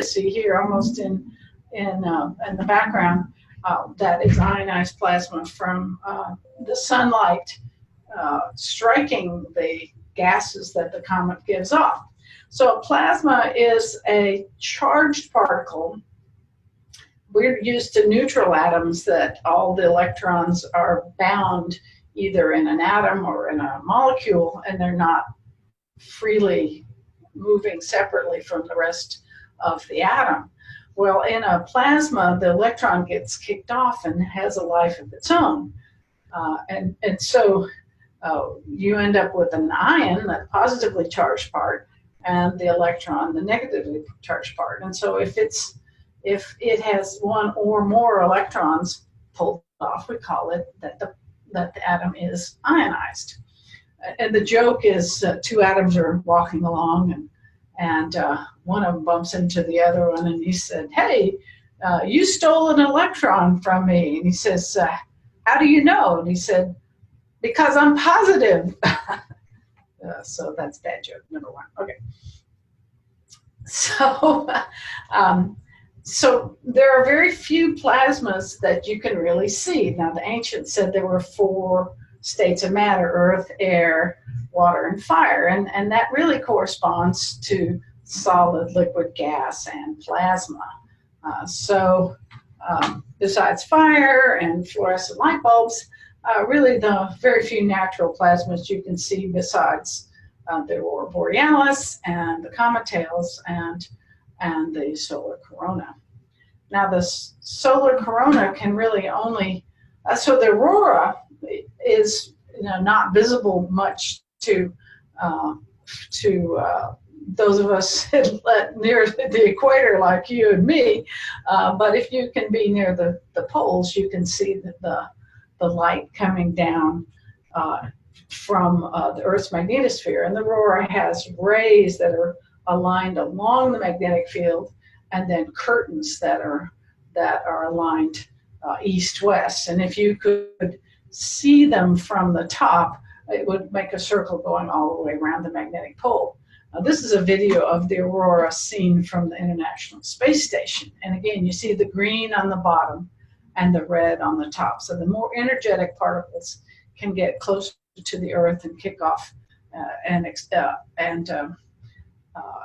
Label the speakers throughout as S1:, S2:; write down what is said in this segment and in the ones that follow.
S1: can see here, almost in the background, that is ionized plasma from the sunlight striking the gases that the comet gives off. So a plasma is a charged particle. We're used to neutral atoms, that all the electrons are bound either in an atom or in a molecule, and they're not freely moving separately from the rest of the atom. Well, in a plasma, the electron gets kicked off and has a life of its own. And so you end up with an ion, that positively charged part, and the electron, the negatively charged part. And so if it has one or more electrons pulled off, we call it that the atom is ionized. And the joke is two atoms are walking along, and one of them bumps into the other one, and he said, "Hey, you stole an electron from me." And he says, "How do you know?" And he said, "Because I'm positive." So that's bad joke number one. Okay. So, so there are very few plasmas that you can really see. Now, the ancients said there were 4 states of matter: earth, air, water, and fire. And that really corresponds to solid, liquid, gas, and plasma. Besides fire and fluorescent light bulbs, really the very few natural plasmas you can see besides the Aurora Borealis and the comet tails and the solar corona. Now, the solar corona can really only, so the aurora is not visible much to those of us near the equator like you and me, but if you can be near the poles, you can see the light coming down from the Earth's magnetosphere. And the aurora has rays that are aligned along the magnetic field, and then curtains that are aligned east-west. And if you could see them from the top, it would make a circle going all the way around the magnetic pole. This is a video of the aurora seen from the International Space Station. And again, you see the green on the bottom and the red on the top. So the more energetic particles can get closer to the Earth and kick off and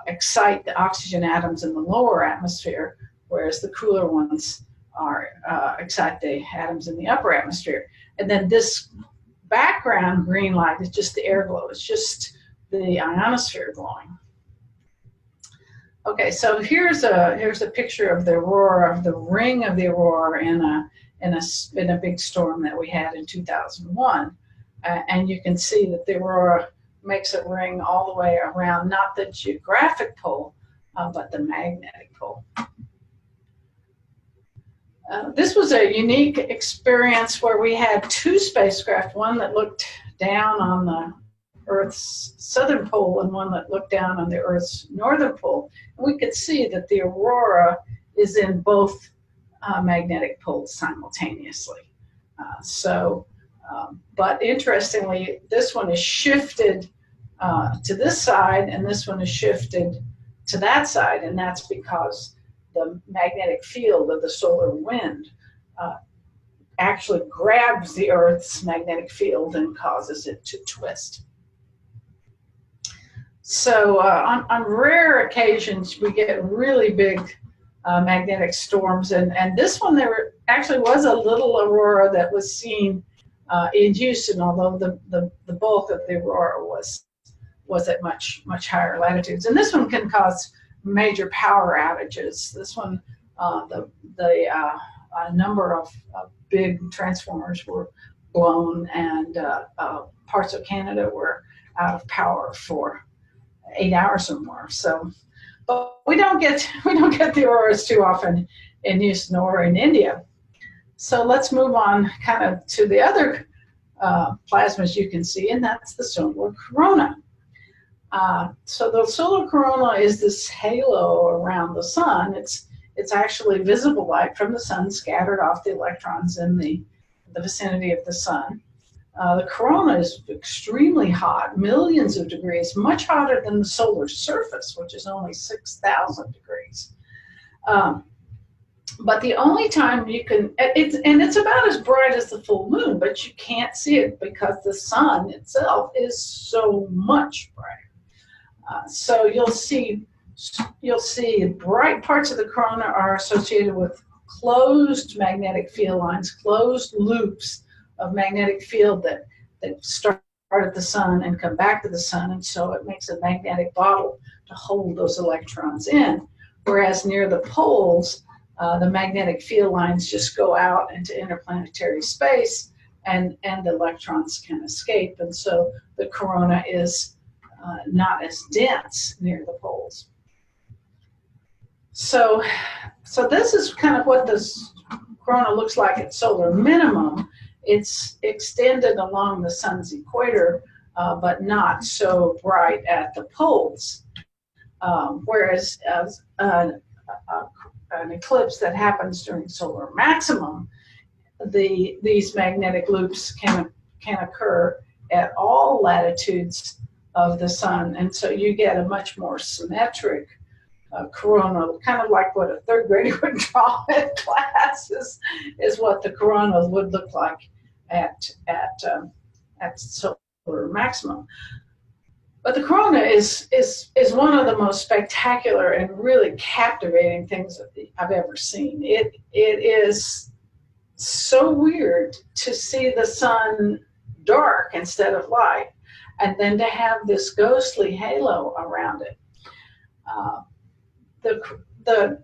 S1: excite the oxygen atoms in the lower atmosphere, whereas the cooler ones excite the atoms in the upper atmosphere. And then this background green light is just the air glow. It's just the ionosphere glowing. Okay, so here's a picture of the aurora, of the ring of the aurora in a big storm that we had in 2001, and you can see that the aurora makes a ring all the way around, not the geographic pole, but the magnetic pole. This was a unique experience where we had 2 spacecraft, one that looked down on the Earth's southern pole and one that looked down on the Earth's northern pole. And we could see that the aurora is in both magnetic poles simultaneously. But interestingly, this one is shifted to this side, and this one is shifted to that side, and that's because the magnetic field of the solar wind actually grabs the Earth's magnetic field and causes it to twist. So on rare occasions, we get really big magnetic storms, and this one there actually was a little aurora that was seen in Houston, although the bulk of the aurora was at much higher latitudes. And this one can cause major power outages. This one, a number of big transformers were blown, and parts of Canada were out of power for 8 hours or more. So, but we don't get the auroras too often in Houston or in India. So let's move on kind of to the other plasmas you can see, and that's the solar corona. So the solar corona is this halo around the sun. It's actually visible light from the sun scattered off the electrons in the vicinity of the sun. The corona is extremely hot, millions of degrees, much hotter than the solar surface, which is only 6,000 degrees. But the only time you can, it's about as bright as the full moon, but you can't see it because the sun itself is so much brighter. So you'll see bright parts of the corona are associated with closed magnetic field lines, closed loops of magnetic field that start at the sun and come back to the sun, and so it makes a magnetic bottle to hold those electrons in. Whereas near the poles, the magnetic field lines just go out into interplanetary space, and electrons can escape, and so the corona is not as dense near the poles. So this is kind of what this corona looks like at solar minimum. It's extended along the sun's equator, but not so bright at the poles. Whereas an eclipse that happens during solar maximum, these magnetic loops can occur at all latitudes of the sun, and so you get a much more symmetric corona, kind of like what a third grader would draw in class is what the corona would look like at solar maximum. But the corona is one of the most spectacular and really captivating things I've ever seen. It is so weird to see the sun dark instead of light, and then to have this ghostly halo around it. The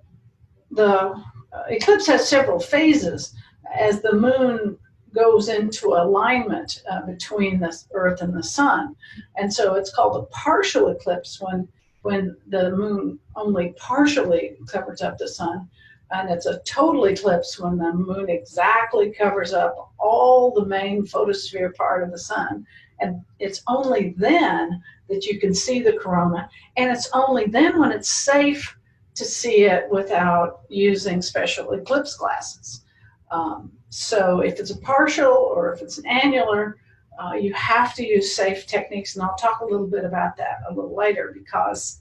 S1: eclipse has several phases as the moon goes into alignment between the Earth and the sun, and so it's called a partial eclipse when the moon only partially covers up the sun, and it's a total eclipse when the moon exactly covers up all the main photosphere part of the sun, and it's only then that you can see the corona, and it's only then when it's safe to see it without using special eclipse glasses. So if it's a partial or if it's an annular, you have to use safe techniques, and I'll talk a little bit about that a little later, because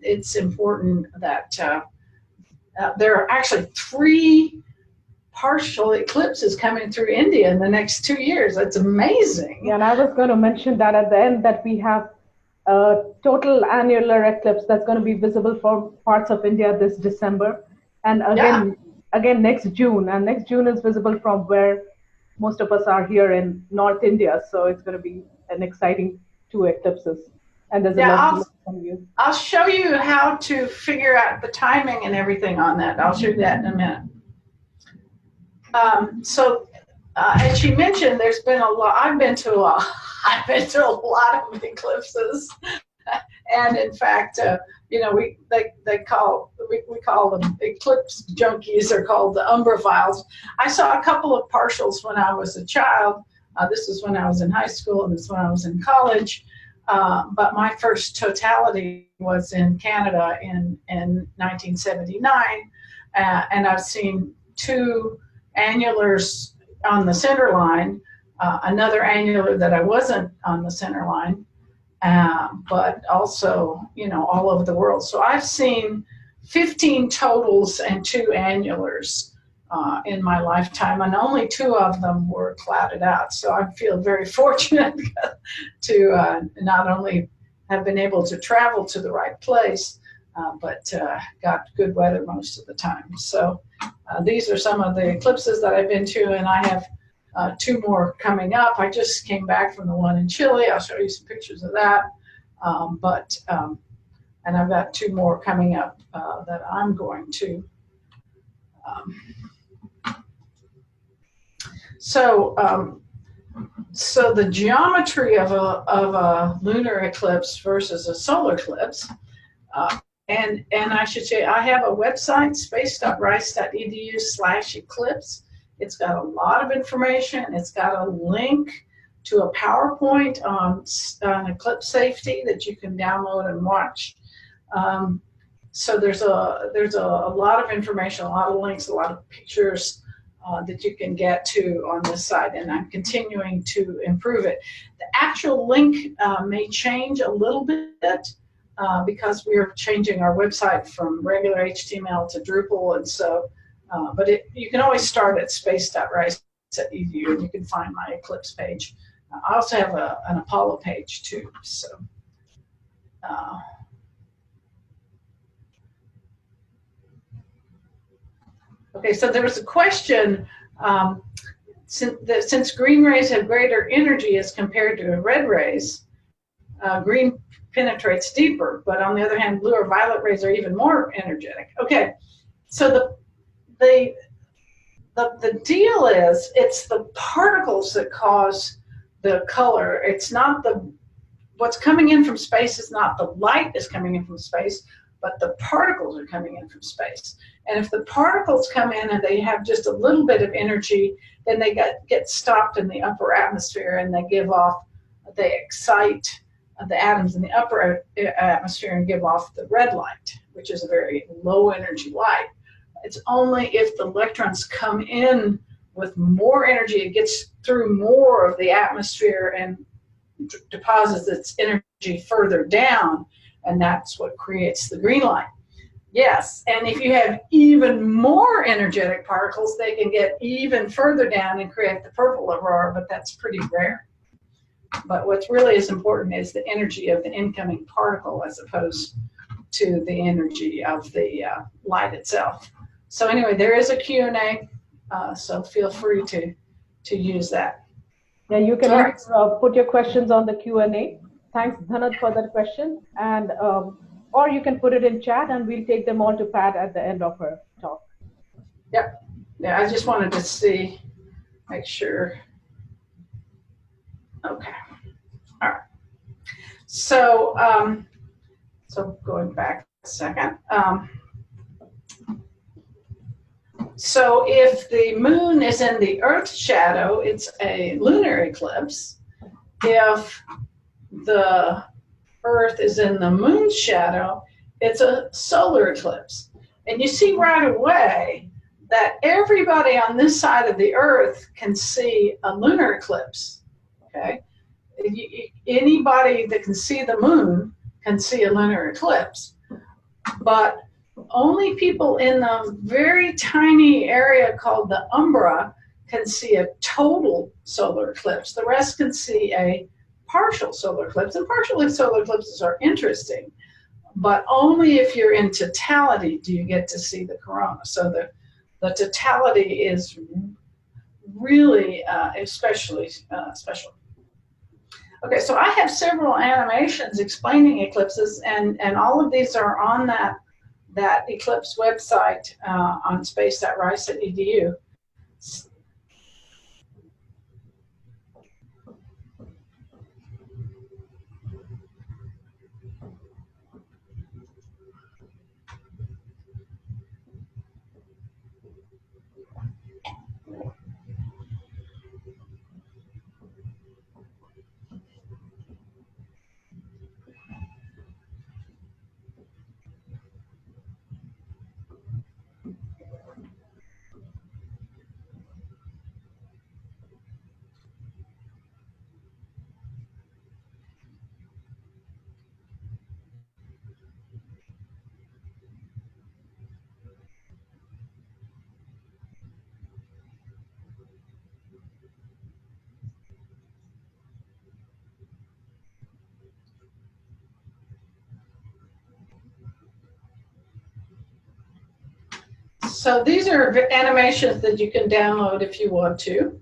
S1: it's important that there are actually 3 partial eclipses coming through India in the next 2 years. That's amazing.
S2: Yeah, and I was going to mention that at the end, that we have a total annular eclipse that's going to be visible for parts of India this December, and again next June, and next June is visible from where most of us are here in North India, so it's going to be an exciting 2 eclipses, and there's a lot to look from you.
S1: I'll show you how to figure out the timing and everything on that. I'll show you that in a minute. As she mentioned, there's been a lot. I've been to a lot of eclipses, and in fact, we call them eclipse junkies. They're called the umbrophiles. I saw a couple of partials when I was a child. This is when I was in high school, and this is when I was in college. But my first totality was in Canada in 1979, and I've seen 2 annulars on the center line, another annular that I wasn't on the center line, but also, all over the world. So I've seen 15 totals and 2 annulars in my lifetime, and only 2 of them were clouded out. So I feel very fortunate to not only have been able to travel to the right place, but got good weather most of the time. So these are some of the eclipses that I've been to, and I have 2 more coming up. I just came back from the one in Chile. I'll show you some pictures of that. And I've got 2 more coming up that I'm going to. So the geometry of a lunar eclipse versus a solar eclipse. And I should say, I have a website, space.rice.edu/eclipse. It's got a lot of information. It's got a link to a PowerPoint on eclipse safety that you can download and watch. So there's a lot of information, a lot of links, a lot of pictures that you can get to on this site, and I'm continuing to improve it. The actual link may change a little bit because we're changing our website from regular HTML to Drupal, and so, but you can always start at space.rice.edu, and you can find my Eclipse page. I also have an Apollo page too. So, okay, so there was a question. Since green rays have greater energy as compared to red rays, green penetrates deeper, but on the other hand, blue or violet rays are even more energetic. Okay, so the deal is, it's the particles that cause the color. It's not what's coming in from space is not the light is coming in from space, but the particles are coming in from space. And if the particles come in and they have just a little bit of energy, then they get stopped in the upper atmosphere, and they excite the atoms in the upper atmosphere and give off the red light, which is a very low energy light. It's only if the electrons come in with more energy, it gets through more of the atmosphere and deposits its energy further down, and that's what creates the green light. Yes, and if you have even more energetic particles, they can get even further down and create the purple aurora, but that's pretty rare. But what's really is important is the energy of the incoming particle as opposed to the energy of the light itself. So anyway, there is a Q&A, so feel free to use that.
S2: Yeah, you can put your questions on the Q&A. Thanks, Dhanat, for that question. And or you can put it in chat, and we'll take them all to Pat at the end of her talk.
S1: Yep. Yeah, I just wanted to make sure. Okay. All right. So, so going back a second. So if the moon is in the Earth's shadow, it's a lunar eclipse. If the Earth is in the moon's shadow, it's a solar eclipse. And you see right away that everybody on this side of the Earth can see a lunar eclipse. Okay? Anybody that can see the moon can see a lunar eclipse. But only people in a very tiny area called the umbra can see a total solar eclipse. The rest can see a partial solar eclipse. And partial solar eclipses are interesting, but only if you're in totality do you get to see the corona. So the totality is really especially special. Okay, so I have several animations explaining eclipses, and all of these are on that Eclipse website on space.rice.edu. So these are animations that you can download if you want to.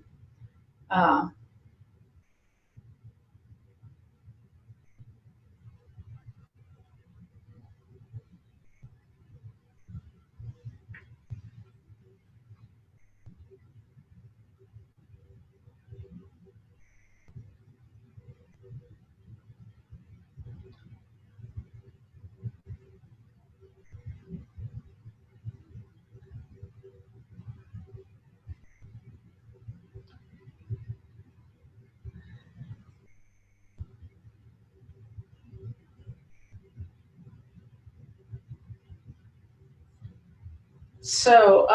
S1: So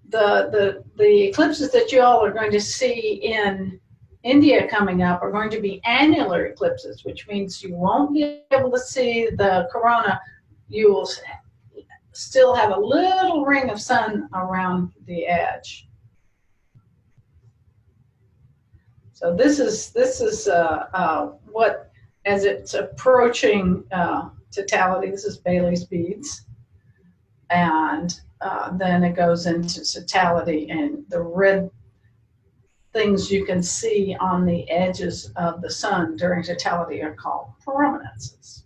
S1: the eclipses that you all are going to see in India coming up are going to be annular eclipses, which means you won't be able to see the corona. You will still have a little ring of sun around the edge. So this is what, as it's approaching totality, this is Bailey's beads, and then it goes into totality, and the red things you can see on the edges of the sun during totality are called prominences.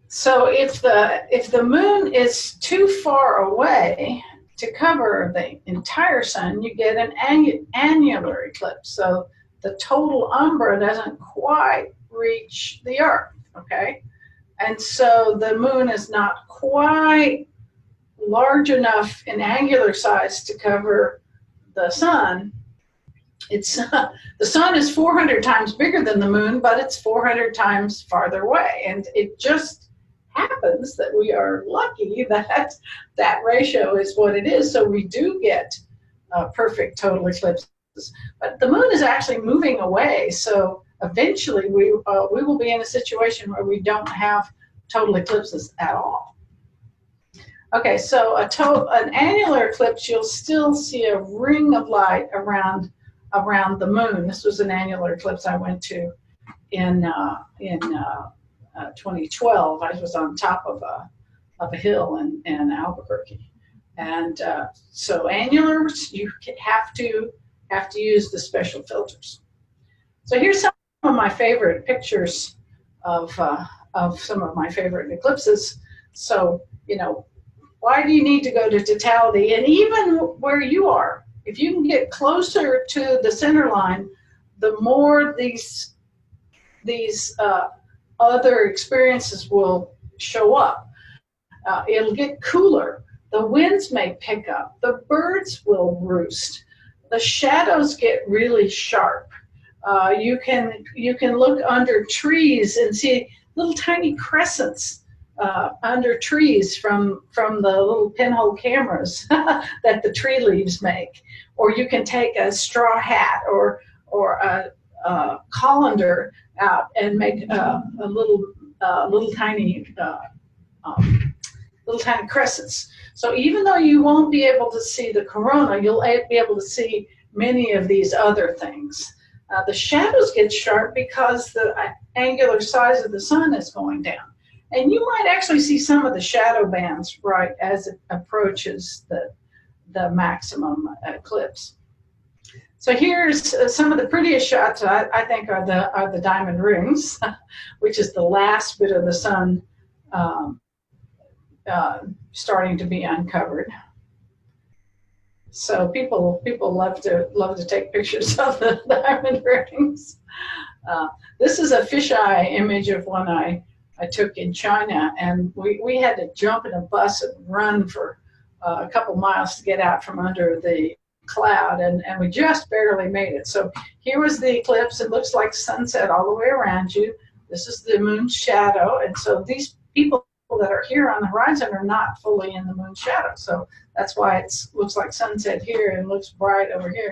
S1: So if the moon is too far away to cover the entire sun, you get an annular eclipse. So the total umbra doesn't quite reach the Earth, okay? And so the moon is not quite large enough in angular size to cover the sun. It's the sun is 400 times bigger than the moon, but it's 400 times farther away, and it just happens that we are lucky that that ratio is what it is, so we do get perfect total eclipses. But the moon is actually moving away, so eventually we will be in a situation where we don't have total eclipses at all. Okay, so an annular eclipse, you'll still see a ring of light around the moon. This was an annular eclipse I went to in 2012. I was on top of a hill in Albuquerque, and so annulars, you have to use the special filters. So here's some of my favorite pictures of some of my favorite eclipses. So why do you need to go to totality? And even where you are, if you can get closer to the center line, the more these other experiences will show up. It'll get cooler. The winds may pick up. The birds will roost. The shadows get really sharp. You can look under trees and see little tiny crescents under trees from the little pinhole cameras that the tree leaves make. Or you can take a straw hat or a colander out and make little tiny crescents. So even though you won't be able to see the corona, you'll be able to see many of these other things. The shadows get sharp because the angular size of the sun is going down. And you might actually see some of the shadow bands right as it approaches the maximum eclipse. So here's some of the prettiest shots I think are the diamond rings, which is the last bit of the sun starting to be uncovered. So people love to take pictures of the diamond rings. This is a fisheye image of one I took in China, and we had to jump in a bus and run for a couple miles to get out from under the cloud, and we just barely made it. So here was the eclipse. It looks like sunset all the way around you. This is the moon's shadow, and so these people that are here on the horizon are not fully in the moon's shadow. So that's why it looks like sunset here and looks bright over here.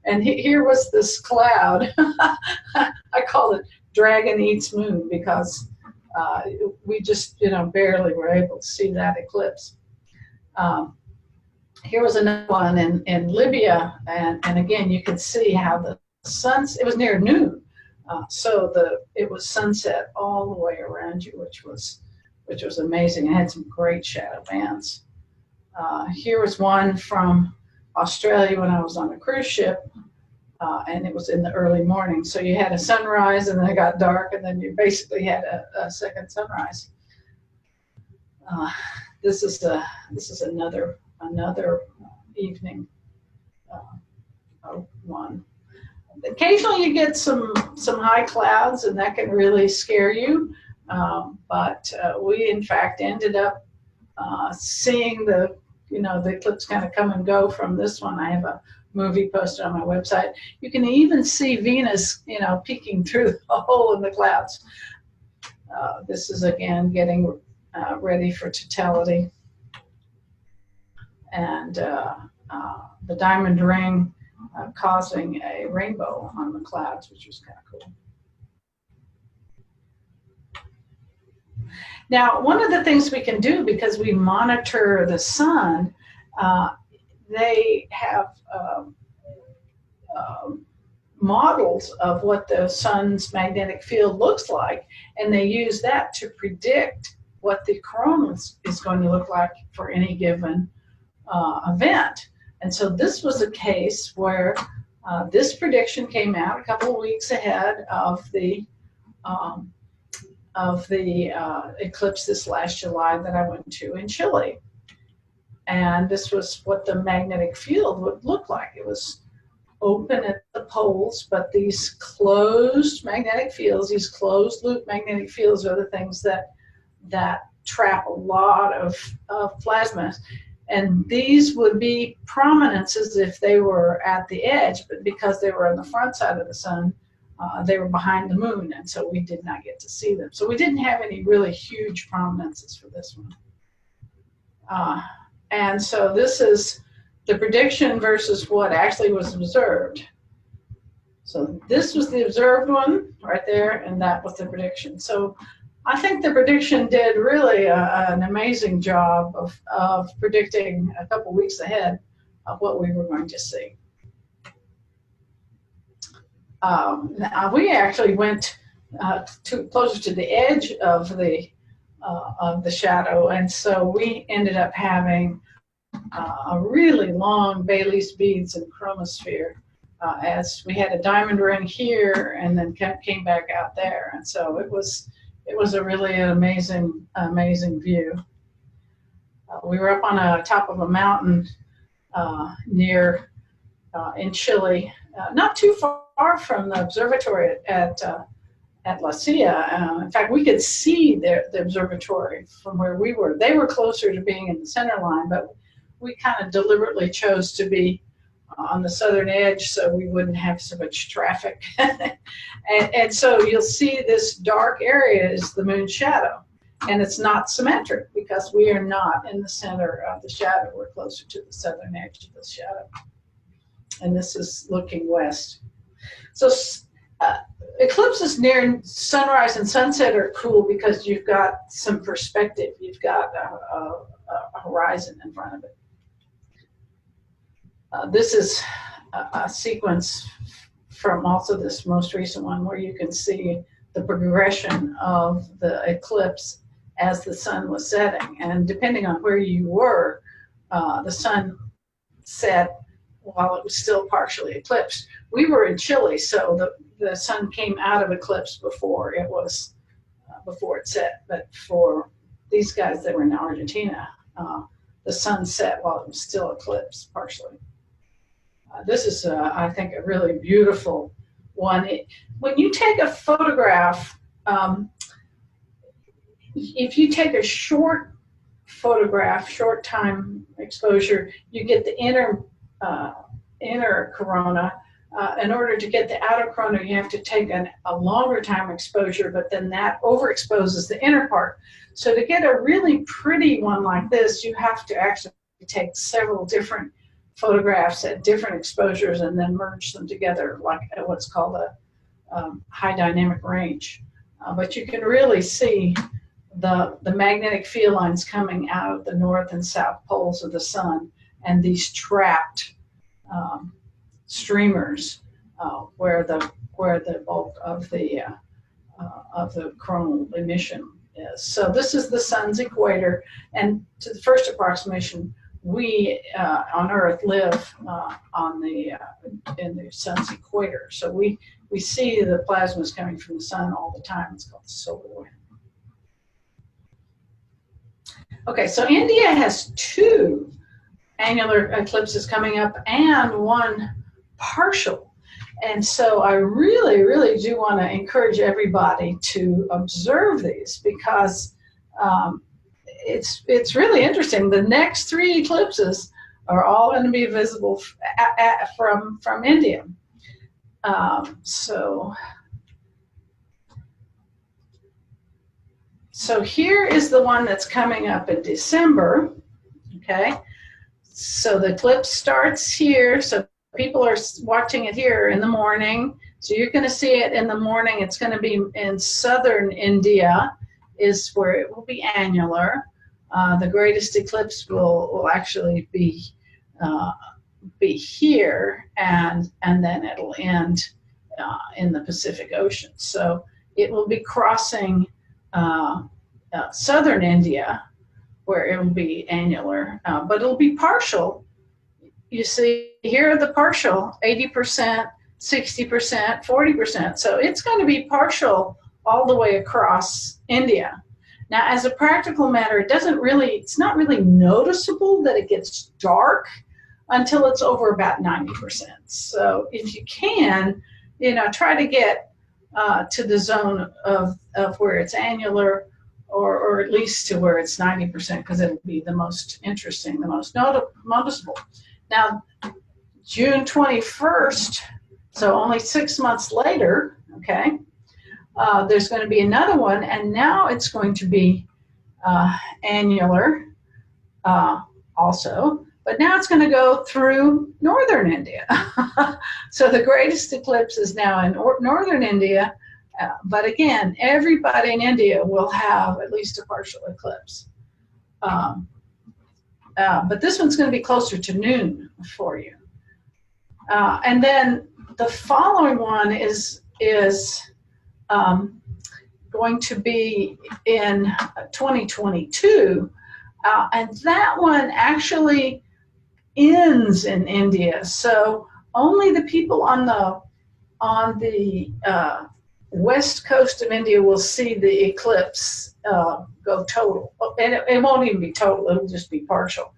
S1: And here was this cloud. I call it Dragon Eats Moon because we just barely were able to see that eclipse. Here was another one in Libya, and again you can see how the it was near noon, so it was sunset all the way around you, which was amazing. It had some great shadow bands. Here was one from Australia when I was on a cruise ship, and it was in the early morning. So you had a sunrise, and then it got dark, and then you basically had a second sunrise. Uh, this is another evening one. Occasionally you get some high clouds, and that can really scare you. But we in fact ended up seeing the eclipse kind of come and go from this one. I have a movie posted on my website. You can even see Venus, peeking through a hole in the clouds. This is again getting ready for totality, and the diamond ring causing a rainbow on the clouds, which was kind of cool. Now, one of the things we can do, because we monitor the sun, they have models of what the sun's magnetic field looks like, and they use that to predict what the corona is going to look like for any given event. And so this was a case where this prediction came out a couple of weeks ahead of the eclipse this last July that I went to in Chile. And this was what the magnetic field would look like. It was open at the poles, but these closed magnetic fields, these closed loop magnetic fields, are the things that trap a lot of plasma. And these would be prominences if they were at the edge, but because they were on the front side of the sun, they were behind the moon, and so we did not get to see them. So we didn't have any really huge prominences for this one. And so this is the prediction versus what actually was observed. So this was the observed one right there, and that was the prediction. So I think the prediction did really an amazing job of predicting a couple weeks ahead of what we were going to see. Now we actually went closer to the edge of the shadow, and so we ended up having a really long Bailey's beads and chromosphere, as we had a diamond ring here and then came back out there, and so it was a really amazing view. We were up on a top of a mountain near in Chile, not too far from the observatory at La Silla. In fact, we could see the observatory from where we were. They were closer to being in the center line, but we kind of deliberately chose to be on the southern edge so we wouldn't have so much traffic. and so you'll see this dark area is the moon's shadow, and it's not symmetric because we are not in the center of the shadow. We're closer to the southern edge of the shadow, and this is looking west. So eclipses near sunrise and sunset are cool because you've got some perspective. You've got a horizon in front of it. This is a sequence from also this most recent one where you can see the progression of the eclipse as the sun was setting. And depending on where you were, the sun set while it was still partially eclipsed. We were in Chile, so the sun came out of eclipse before it set. But for these guys that were in Argentina, the sun set while it was still eclipsed partially. This is, I think, a really beautiful one. When you take a photograph, if you take a short photograph, short time exposure, you get the inner corona. In order to get the outer corona, you have to take a longer time exposure, but then that overexposes the inner part. So to get a really pretty one like this, you have to actually take several different photographs at different exposures and then merge them together like what's called a high dynamic range. But you can really see the magnetic field lines coming out of the north and south poles of the sun, and these trapped streamers where the bulk of the coronal emission is. So this is the sun's equator, and to the first approximation, we on Earth live in the sun's equator. So we see the plasmas coming from the sun all the time. It's called the solar wind. Okay, so India has 2 annular eclipses coming up and 1 partial. And so I really, really do want to encourage everybody to observe these because it's really interesting. The next 3 eclipses are all going to be visible from India. So here is the one that's coming up in December. Okay, so the eclipse starts here. So people are watching it here in the morning. So you're going to see it in the morning. It's going to be in southern India is where it will be annular. The greatest eclipse will actually be here, and then it'll end in the Pacific Ocean. So it will be crossing southern India, where it will be annular, but it'll be partial. You see here the partial, 80%, 60%, 40%. So it's going to be partial all the way across India. Now, as a practical matter, it's not really noticeable that it gets dark until it's over about 90%. So if you can, try to get to the zone of where it's annular, or at least to where it's 90%, because it'll be the most interesting, the most noticeable. Now, June 21st, so only 6 months later, okay, there's going to be another one, and now it's going to be annular also, but now it's going to go through northern India. So the greatest eclipse is now in northern India, but again, everybody in India will have at least a partial eclipse. But this one's going to be closer to noon for you. And then the following one is going to be in 2022, and that one actually ends in India. So only the people on the west coast of India will see the eclipse go total, and it won't even be total; it'll just be partial.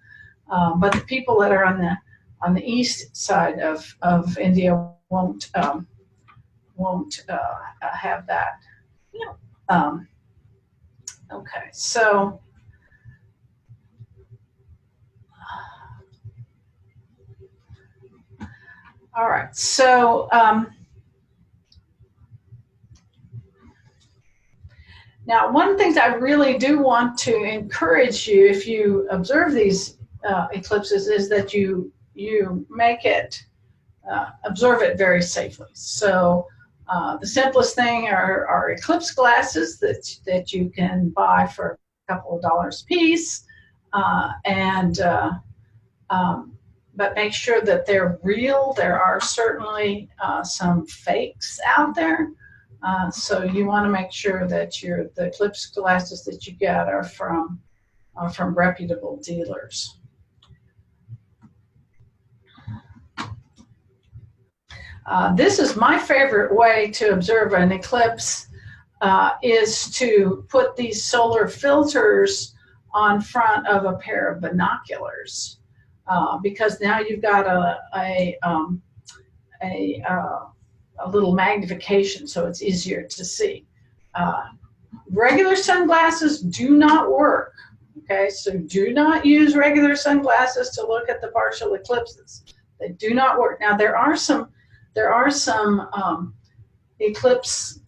S1: But the people that are on the east side of India won't have that. Okay, so all right, so now one of the things I really do want to encourage you, if you observe these eclipses, is that you make it observe it very safely. So the simplest thing are eclipse glasses that you can buy for a couple of dollars a piece, but make sure that they're real. There are certainly some fakes out there, so you want to make sure that the eclipse glasses that you get are from reputable dealers. This is my favorite way to observe an eclipse, is to put these solar filters on front of a pair of binoculars, because now you've got a little magnification, so it's easier to see. Regular sunglasses do not work. Okay, so do not use regular sunglasses to look at the partial eclipses. They do not work. Now there are some eclipse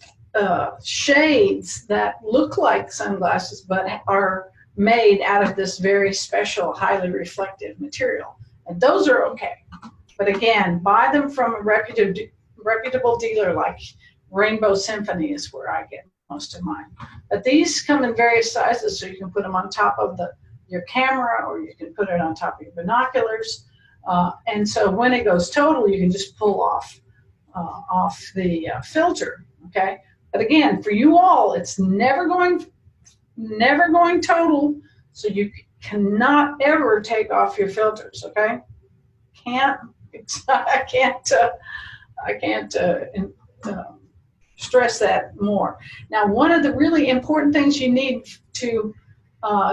S1: shades that look like sunglasses but are made out of this very special, highly reflective material, and those are okay. But again, buy them from a reputable dealer, like Rainbow Symphony is where I get most of mine. But these come in various sizes, so you can put them on top of your camera, or you can put it on top of your binoculars. And so when it goes total, you can just pull off the filter. Okay, but again, for you all, it's never going total, so you cannot ever take off your filters. Okay, I can't stress that more. Now, one of the really important things you need to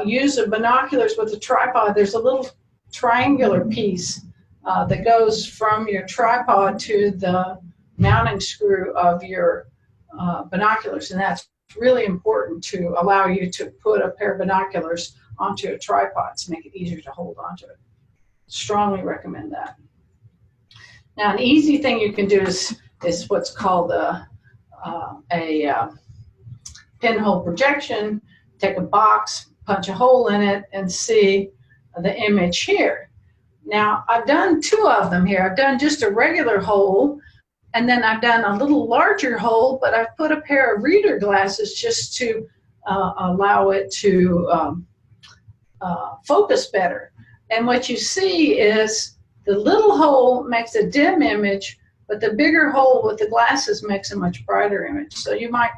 S1: use the binoculars with a tripod, there's a little triangular piece that goes from your tripod to the mounting screw of your binoculars, and that's really important to allow you to put a pair of binoculars onto a tripod to make it easier to hold onto it. Strongly recommend that. Now, an easy thing you can do is what's called a pinhole projection. Take a box, punch a hole in it, and see the image here. Now, I've done two of them here. I've done just a regular hole, and then I've done a little larger hole, but I've put a pair of reader glasses just to allow it to focus better. And what you see is the little hole makes a dim image, but the bigger hole with the glasses makes a much brighter image. So you might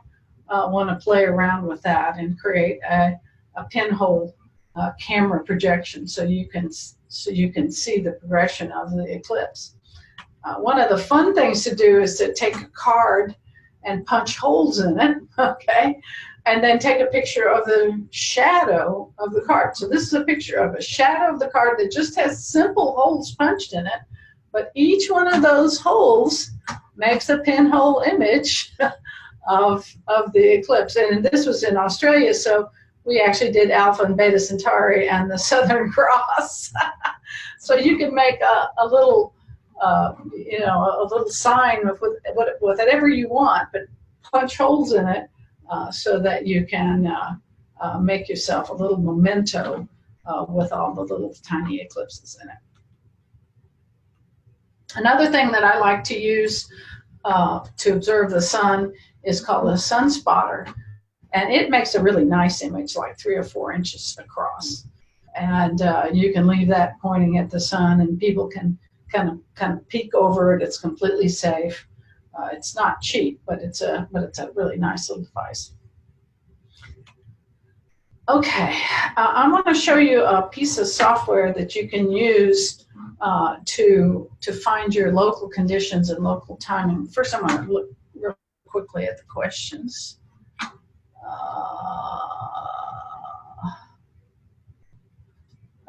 S1: want to play around with that and create a pinhole camera projection so you can see the progression of the eclipse. One of the fun things to do is to take a card and punch holes in it, okay, and then take a picture of the shadow of the card. So this is a picture of a shadow of the card that just has simple holes punched in it, but each one of those holes makes a pinhole image of the eclipse. And this was in Australia, so we actually did Alpha and Beta Centauri and the Southern Cross. So you can make a little, a little sign with whatever you want, but punch holes in it so that you can make yourself a little memento with all the little tiny eclipses in it. Another thing that I like to use to observe the sun is called a Sunspot Er, and it makes a really nice image, like 3 or 4 inches across. And you can leave that pointing at the sun, and people can kind of peek over it. It's completely safe. It's not cheap, but it's a really nice little device. Okay, I want to show you a piece of software that you can use to find your local conditions and local timing. First, I'm going to look real quickly at the questions.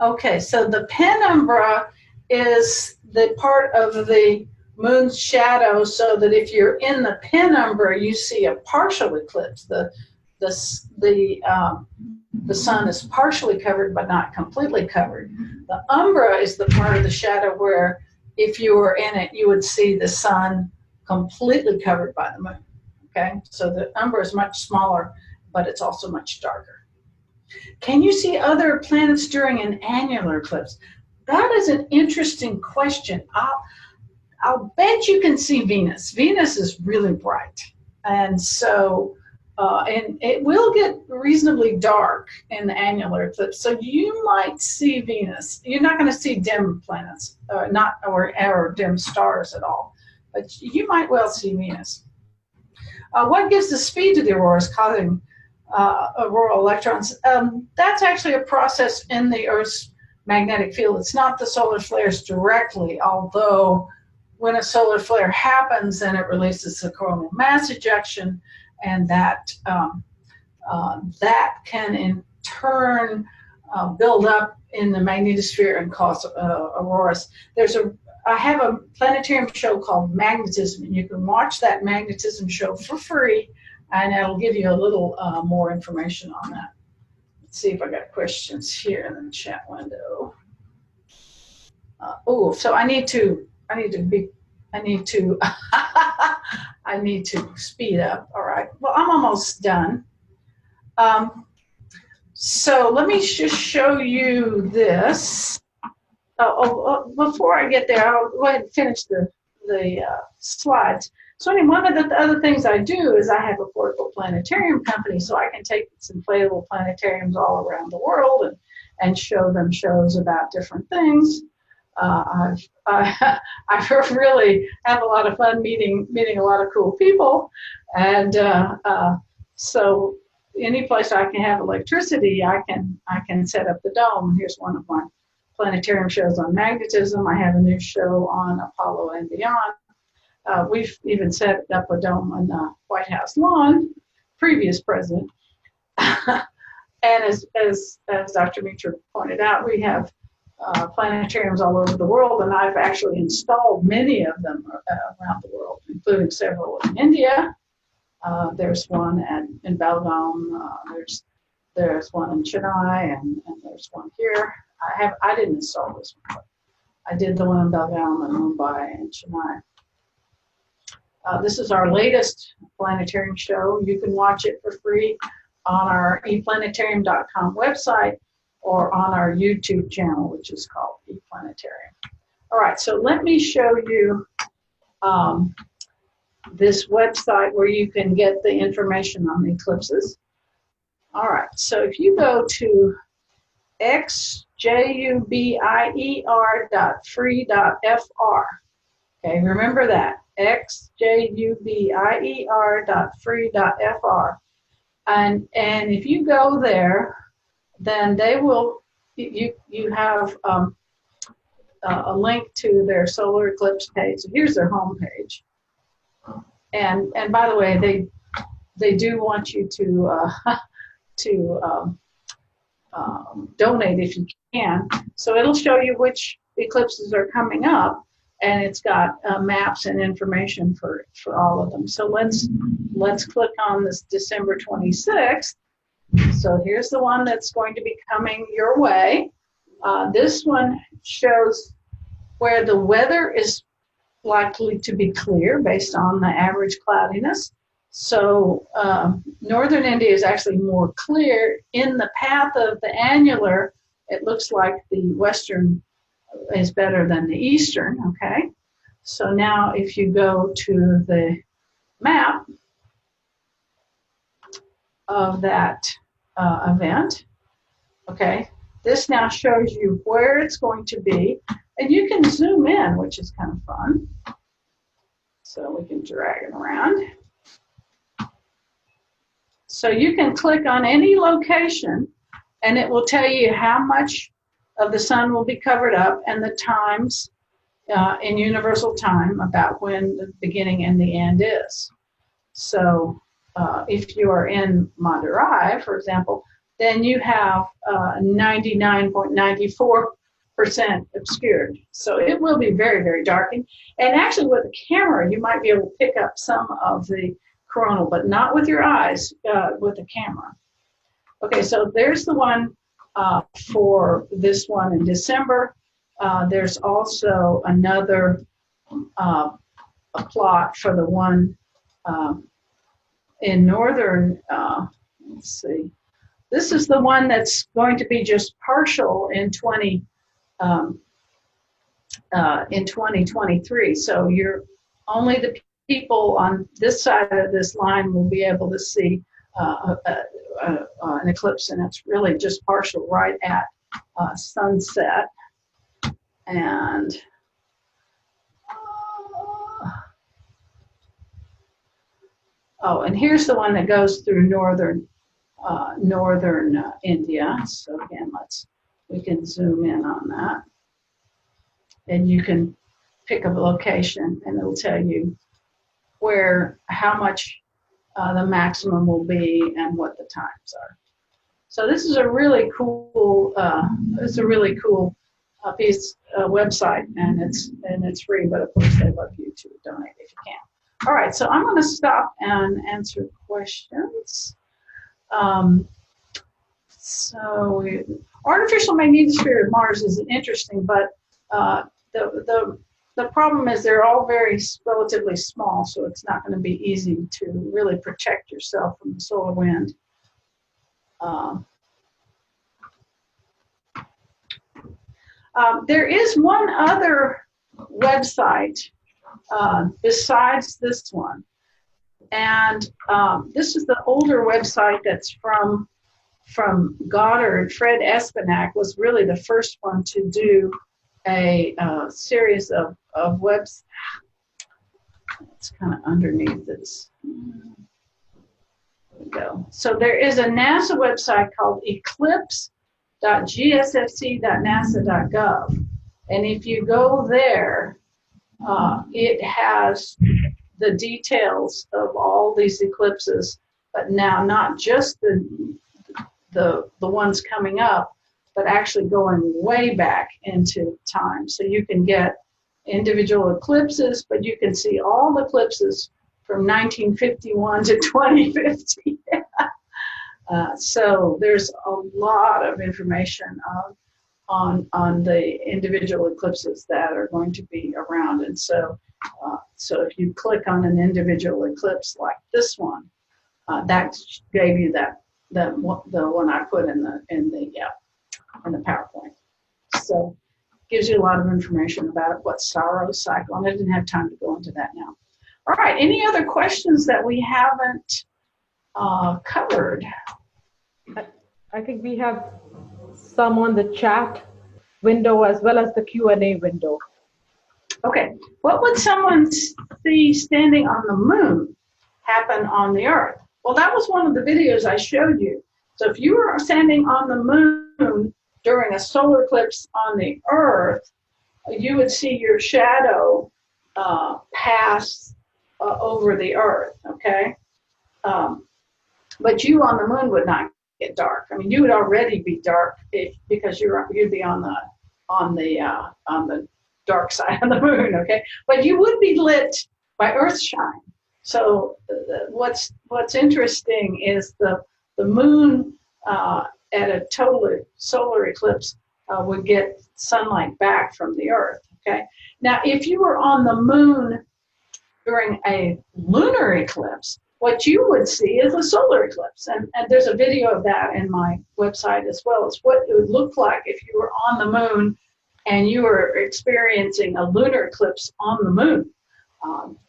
S1: Okay, so the penumbra is the part of the moon's shadow, so that if you're in the penumbra, you see a partial eclipse. The sun is partially covered but not completely covered. The umbra is the part of the shadow where if you were in it, you would see the sun completely covered by the moon. Okay, so the umbra is much smaller, but it's also much darker. Can you see other planets during an annular eclipse? That is an interesting question. I'll bet you can see Venus. Venus is really bright, and so and it will get reasonably dark in the annular eclipse. So you might see Venus. You're not going to see dim planets, or dim stars at all, but you might well see Venus. What gives the speed to the auroras causing auroral electrons? That's actually a process in the Earth's magnetic field. It's not the solar flares directly, although when a solar flare happens, then it releases the coronal mass ejection, and that can in turn build up in the magnetosphere and cause auroras. I have a planetarium show called Magnetism, and you can watch that magnetism show for free, and it'll give you a little more information on that. Let's see if I got questions here in the chat window. So I need to speed up. All right. Well, I'm almost done. So let me just show you this. Before I get there, I'll go ahead and finish the slides. So anyway, one of the other things I do is I have a portable planetarium company, so I can take these inflatable planetariums all around the world and show them shows about different things. I really have a lot of fun meeting a lot of cool people, and so any place I can have electricity, I can set up the dome. Here's one of my planetarium shows on magnetism. I have a new show on Apollo and beyond. We've even set up a dome on the White House lawn, previous president. And as Dr. Mitra pointed out, we have planetariums all over the world, and I've actually installed many of them around the world, including several in India. There's one in Belgaum. There's one in Chennai, and there's one here. I didn't install this one, but I did the one in Belgaum and Mumbai and Chennai. This is our latest planetarium show. You can watch it for free on our eplanetarium.com website or on our YouTube channel, which is called ePlanetarium. All right, so let me show you this website where you can get the information on the eclipses. All right, so if you go to xjubier.free.fr, okay, remember that, xjubier.free.fr, and if you go there, then they will, you have a link to their solar eclipse page. So here's their home page. And by the way, they do want you to donate if you can. So it'll show you which eclipses are coming up, and it's got maps and information for all of them. So let's click on this December 26th. So here's the one that's going to be coming your way. This one shows where the weather is likely to be clear based on the average cloudiness. So northern India is actually more clear. In the path of the annular, it looks like the western is better than the eastern, okay? So now if you go to the map of that event, okay, this now shows you where it's going to be, and you can zoom in, which is kind of fun. So we can drag it around. So you can click on any location, and it will tell you how much of the sun will be covered up and the times in universal time about when the beginning and the end is. So if you are in Madurai, for example, then you have 99.94% obscured. So it will be very, very dark. And actually with a camera, you might be able to pick up some of the coronal, but not with your eyes, with the camera. Okay, so there's the one for this one in December. There's also another a plot for the one in northern, let's see. This is the one that's going to be just partial in 2023. So you're only the people on this side of this line will be able to see an eclipse, and it's really just partial right at sunset. And and here's the one that goes through northern India. So again, we can zoom in on that, and you can pick a location, and it'll tell you how much the maximum will be and what the times are. So this is a really cool piece website, and it's free, but of course they'd love you to donate if you can. All right, so I'm going to stop and answer questions. Artificial magnetosphere of Mars is interesting, but the problem is they're all relatively small, so it's not going to be easy to really protect yourself from the solar wind. There is one other website besides this one, and this is the older website that's from Goddard. Fred Espenak was really the first one to do a series of webs. It's kind of underneath this. There we go. So there is a NASA website called eclipse.gsfc.nasa.gov, and if you go there, it has the details of all these eclipses, but now not just the ones coming up, but actually going way back into time. So you can get individual eclipses, but you can see all the eclipses from 1951 to 2050. So there's a lot of information on the individual eclipses that are going to be around. And so if you click on an individual eclipse like this one, that gave you the one I put in the PowerPoint. So gives you a lot of information about it, what Saros cycle, and I didn't have time to go into that now. All right, any other questions that we haven't covered?
S2: I think we have some on the chat window as well as the Q&A window.
S1: Okay, what would someone see standing on the moon happen on the Earth? Well, that was one of the videos I showed you. So if you were standing on the moon during a solar eclipse on the Earth, you would see your shadow pass over the Earth, okay? But you on the moon would not get dark. I mean, you would already be dark because you'd be on the dark side of the moon, okay? But you would be lit by Earth shine. So what's interesting is the moon at a total solar eclipse would get sunlight back from the Earth, okay? Now, if you were on the moon during a lunar eclipse, what you would see is a solar eclipse. And there's a video of that in my website as well. It's what it would look like if you were on the moon and you were experiencing a lunar eclipse on the moon.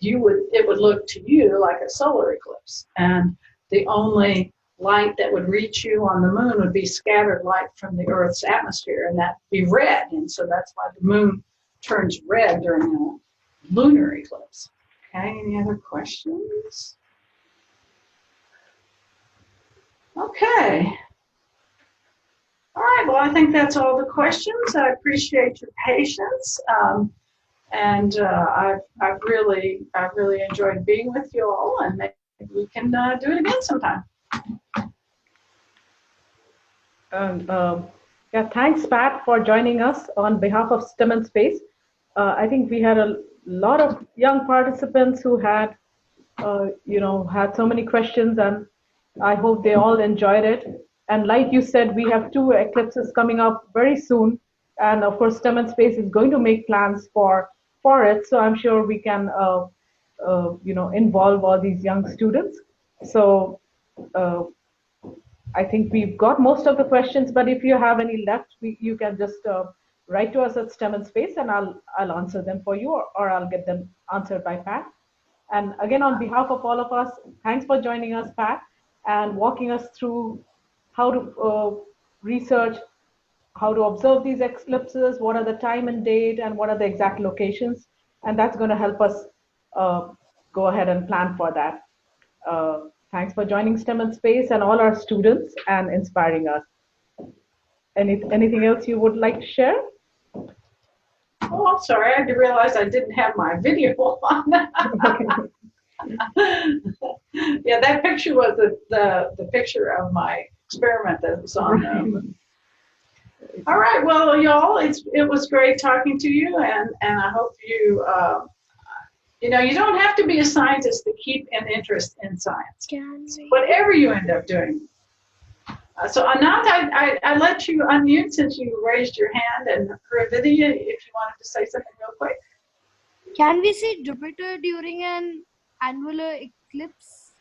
S1: It would look to you like a solar eclipse. And the only light that would reach you on the moon would be scattered light from the Earth's atmosphere, and that'd be red. And so that's why the moon turns red during a lunar eclipse. Okay, any other questions? Okay. All right, well, I think that's all the questions. I appreciate your patience. And I've really enjoyed being with you all, and maybe we can do it again sometime.
S2: Yeah, thanks, Pat, for joining us on behalf of STEM and Space. I think we had a lot of young participants who had, had so many questions, and I hope they all enjoyed it. And like you said, we have 2 eclipses coming up very soon, and of course, STEM and Space is going to make plans for it. So I'm sure we can, involve all these young students. So I think we've got most of the questions, but if you have any left, you can just write to us at STEM and Space, and I'll answer them for you, or I'll get them answered by Pat. And again, on behalf of all of us, thanks for joining us, Pat, and walking us through how to research, how to observe these eclipses, what are the time and date, and what are the exact locations. And that's going to help us go ahead and plan for that. Thanks for joining STEM and Space and all our students and inspiring us. Anything else you would like to share?
S1: Oh, I'm sorry. I realized I didn't have my video on. Yeah, that picture was the picture of my experiment that was on them. All right, well, y'all, it was great talking to you, and I hope you, you don't have to be a scientist to keep an interest in science, whatever you end up doing. So Anant, I let you unmute since you raised your hand, and Ravidya, if you wanted to say something real quick.
S3: Can we see Jupiter during an annular eclipse?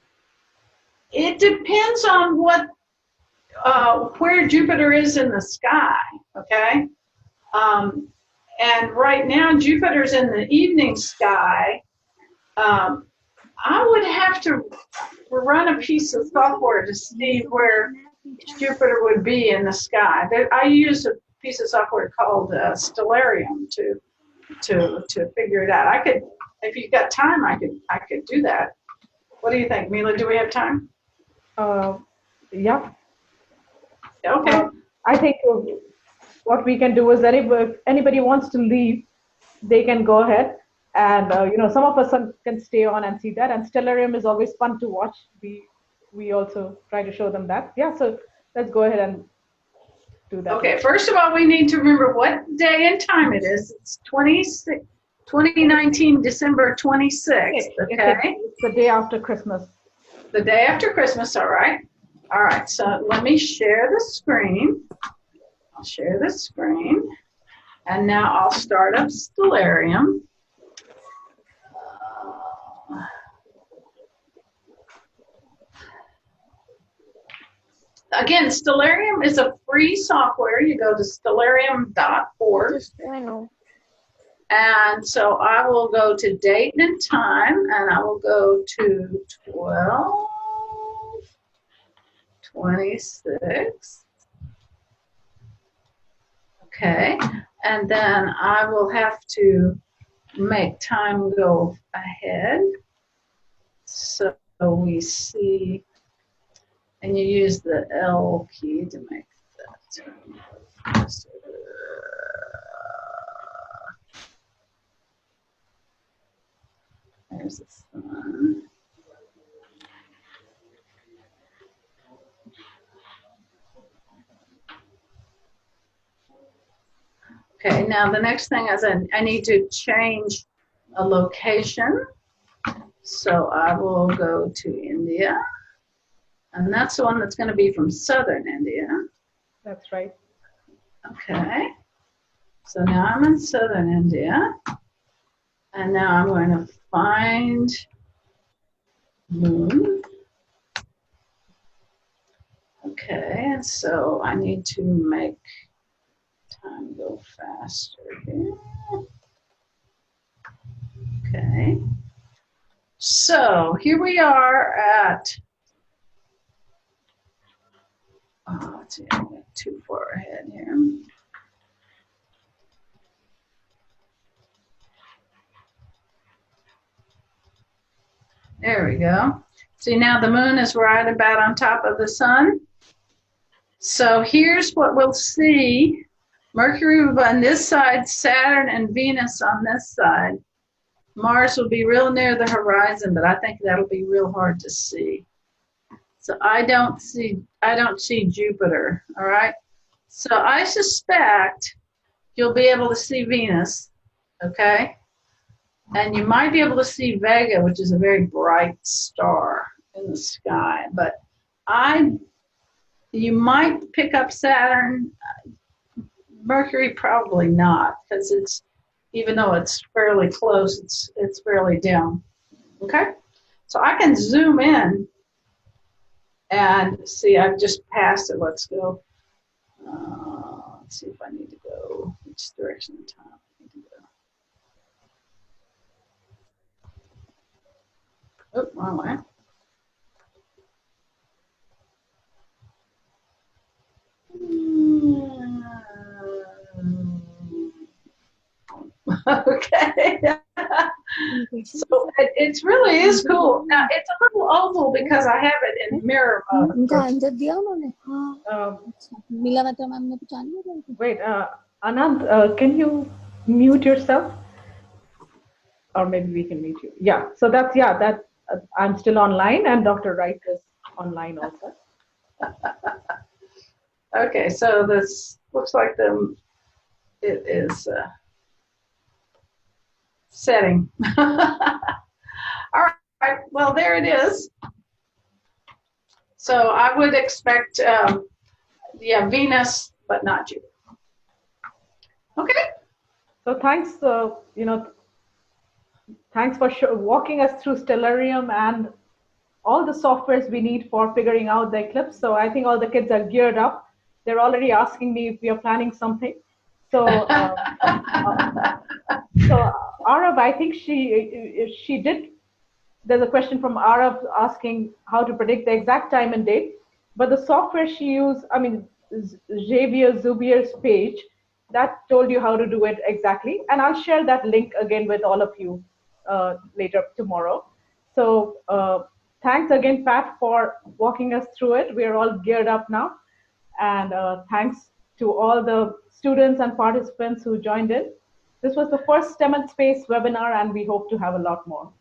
S1: It depends on where Jupiter is in the sky, okay? And right now, Jupiter's in the evening sky. I would have to run a piece of software to see where Jupiter would be in the sky. I use a piece of software called Stellarium to figure it out. I could, if you've got time, I could do that. What do you think, Mila? Do we have time?
S2: Yeah.
S1: Okay.
S2: I think what we can do is that if anybody wants to leave, they can go ahead. And some of us can stay on and see that. And Stellarium is always fun to watch. We also try to show them that. Yeah. So let's go ahead and do that.
S1: Okay, first of all, we need to remember what day and time it is. It's 2019, December 26th, okay?
S2: It's the day after Christmas.
S1: The day after Christmas, all right. All right, so let me share the screen. I'll share the screen. And now I'll start up Stellarium. Again, Stellarium is a free software. You go to stellarium.org.
S3: I know.
S1: And so I will go to date and time, and I will go to 12/26. Okay, and then I will have to make time go ahead. So we see, and you use the L key to make that time go faster. There's the sun. Okay, now the next thing is I need to change a location. So I will go to India. And that's the one that's going to be from southern India.
S2: That's right.
S1: Okay. So now I'm in southern India. And now I'm going to find moon. Okay, and so I need to make time go faster here. Okay. So here we are at, let's see, I went too far ahead here. There we go. See, now the moon is right about on top of the sun. So here's what we'll see. Mercury will be on this side, Saturn and Venus on this side. Mars will be real near the horizon, but I think that'll be real hard to see. So I don't see Jupiter, all right? So I suspect you'll be able to see Venus, okay? And you might be able to see Vega, which is a very bright star in the sky. But you might pick up Saturn. Mercury, probably not, because even though it's fairly close, it's fairly dim. Okay? So I can zoom in and see, I've just passed it. Let's go. Let's see if I need to go, which direction of time I need to go. Oh, wrong way. Okay. So it really is cool. Now it's a little oval because I have it in mirror mode.
S2: Wait, Anand, can you mute yourself? Or maybe we can mute you. Yeah, so that's, I'm still online and Dr. Wright is online also.
S1: Okay, so this looks like it is setting. All right, well, there it is. So I would expect, Venus, but not Jupiter. Okay.
S2: So thanks, thanks for walking us through Stellarium and all the softwares we need for figuring out the eclipse. So I think all the kids are geared up. They're already asking me if we are planning something. So, so Arav, I think she did. There's a question from Arav asking how to predict the exact time and date. But the software she used, I mean, Xavier Zubier's page, that told you how to do it exactly. And I'll share that link again with all of you later tomorrow. So thanks again, Pat, for walking us through it. We're all geared up now. And thanks to all the students and participants who joined in. This was the first STEM and Space webinar, and we hope to have a lot more.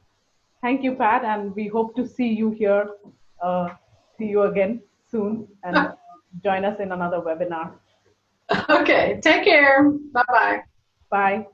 S2: Thank you, Pat, and we hope to see you here, see you again soon. And join us in another webinar.
S1: Okay, take care. Bye-bye.
S2: Bye.